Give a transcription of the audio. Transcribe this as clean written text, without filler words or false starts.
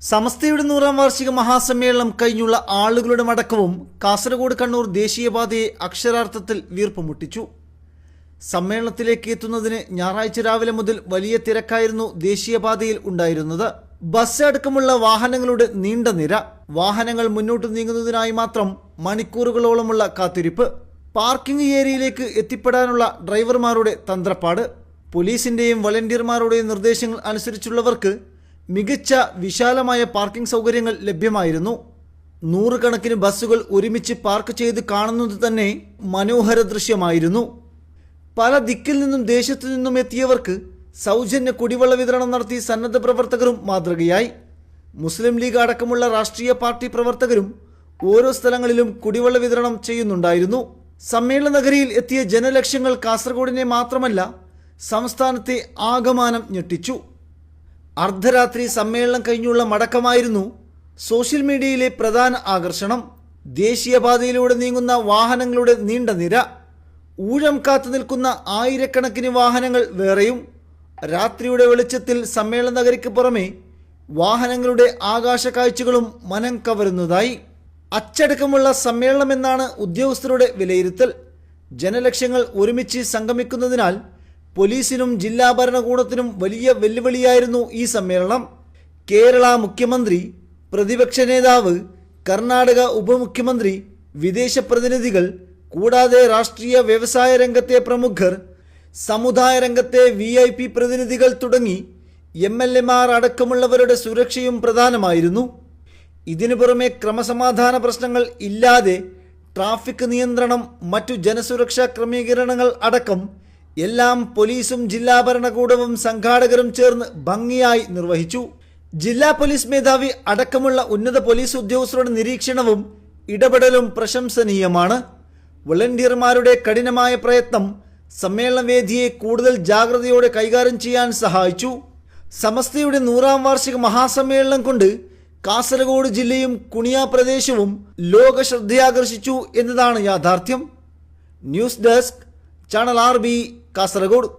സമസ്തയുടെ 100ാം വാർഷിക മഹാസമ്മേളനം കഴിഞ്ഞുള്ള ആളുകളുടെ മടക്കവും കാസർഗോഡ് കണ്ണൂർ ദേശീയപാതയെ അക്ഷരാർത്ഥത്തിൽ വീർപ്പുമുട്ടിച്ചു. സമ്മേളനത്തിലേക്ക് എത്തുന്നതിന് ഞായറാഴ്ച രാവിലെ മുതൽ വലിയ തിരക്കായിരുന്നു ദേശീയപാതയിൽ ഉണ്ടായിരുന്നത്. ബസ് അടക്കമുള്ള വാഹനങ്ങളുടെ നീണ്ട നിര, വാഹനങ്ങൾ മുന്നോട്ട് നീങ്ങുന്നതിനായി മാത്രം മണിക്കൂറുകളോളമുള്ള കാത്തിരിപ്പ്, പാർക്കിംഗ് ഏരിയയിലേക്ക് എത്തിപ്പെടാനുള്ള ഡ്രൈവർമാരുടെ തന്ത്രപ്പാട്, പോലീസിന്റെയും വളണ്ടിയർമാരുടെയും നിർദ്ദേശങ്ങൾ അനുസരിച്ചുള്ളവർക്ക് മികച്ച വിശാലമായ പാർക്കിംഗ് സൗകര്യങ്ങൾ ലഭ്യമായിരുന്നു. 100 കണക്കിന് ബസ്സുകൾ ഒരുമിച്ച് പാർക്ക് ചെയ്ത് കാണുന്നത് തന്നെ മനോഹര ദൃശ്യമായിരുന്നു. പല ദിക്കിൽ നിന്നും ദേശത്തു നിന്നും എത്തിയവർക്ക് സൗജന്യ കുടിവെള്ള വിതരണം നടത്തി സന്നദ്ധ പ്രവർത്തകരും മാതൃകയായി. മുസ്ലിം ലീഗ് അടക്കമുള്ള രാഷ്ട്രീയ പാർട്ടി പ്രവർത്തകരും ഓരോ സ്ഥലങ്ങളിലും കുടിവെള്ള വിതരണം ചെയ്യുന്നുണ്ടായിരുന്നു. സമ്മേളന നഗരിയിൽ എത്തിയ ജനലക്ഷങ്ങൾ കാസർഗോഡിനെ മാത്രമല്ല സംസ്ഥാനത്തെ ആകമാനം ഞെട്ടിച്ചു. അർദ്ധരാത്രി സമ്മേളനം കഴിഞ്ഞുള്ള മടക്കമായിരുന്നു സോഷ്യൽ മീഡിയയിലെ പ്രധാന ആകർഷണം. ദേശീയപാതയിലൂടെ നീങ്ങുന്ന വാഹനങ്ങളുടെ നീണ്ട നിര, ഊഴം കാത്തു നിൽക്കുന്ന ആയിരക്കണക്കിന് വാഹനങ്ങൾ വേറെയും. രാത്രിയുടെ വെളിച്ചത്തിൽ സമ്മേളന നഗരിക്ക് പുറമെ വാഹനങ്ങളുടെ ആകാശ കാഴ്ചകളും മനം കവരുന്നതായി. അച്ചടക്കമുള്ള സമ്മേളനമെന്നാണ് ഉദ്യോഗസ്ഥരുടെ വിലയിരുത്തൽ. ജനലക്ഷങ്ങൾ ഒരുമിച്ച് സംഗമിക്കുന്നതിനാൽ പോലീസിനും ജില്ലാ ഭരണകൂടത്തിനും വലിയ വെല്ലുവിളിയായിരുന്നു ഈ സമ്മേളനം. കേരള മുഖ്യമന്ത്രി, പ്രതിപക്ഷ നേതാവ്, കർണാടക ഉപമുഖ്യമന്ത്രി, വിദേശ പ്രതിനിധികൾ, കൂടാതെ രാഷ്ട്രീയ വ്യവസായ രംഗത്തെ പ്രമുഖർ, സമുദായ രംഗത്തെ VIP പ്രതിനിധികൾ തുടങ്ങി MLAമാർ അടക്കമുള്ളവരുടെ സുരക്ഷയും പ്രധാനമായിരുന്നു. ഇതിനു പുറമെ ക്രമസമാധാന പ്രശ്നങ്ങൾ ഇല്ലാതെ ട്രാഫിക് നിയന്ത്രണം, മറ്റു ജനസുരക്ഷാ ക്രമീകരണങ്ങൾ അടക്കം എല്ലാം പോലീസും ജില്ലാ ഭരണകൂടവും സംഘാടകരും ചേർന്ന് ഭംഗിയായി നിർവഹിച്ചു. ജില്ലാ പോലീസ് മേധാവി അടക്കമുള്ള ഉന്നത പോലീസ് ഉദ്യോഗസ്ഥരുടെ നിരീക്ഷണവും ഇടപെടലും പ്രശംസനീയമാണ്. വളണ്ടിയർമാരുടെ കഠിനമായ പ്രയത്നം സമ്മേളന വേദിയെ കൂടുതൽ ജാഗ്രതയോടെ കൈകാര്യം ചെയ്യാൻ സഹായിച്ചു. സമസ്തയുടെ 100ാം വാർഷിക മഹാസമ്മേളനം കൊണ്ട് കാസർഗോഡ് ജില്ലയും കുണിയ പ്രദേശവും ലോക ശ്രദ്ധയാകർഷിച്ചു എന്നതാണ് യാഥാർത്ഥ്യം. News desk, channel RB, Kasaragod.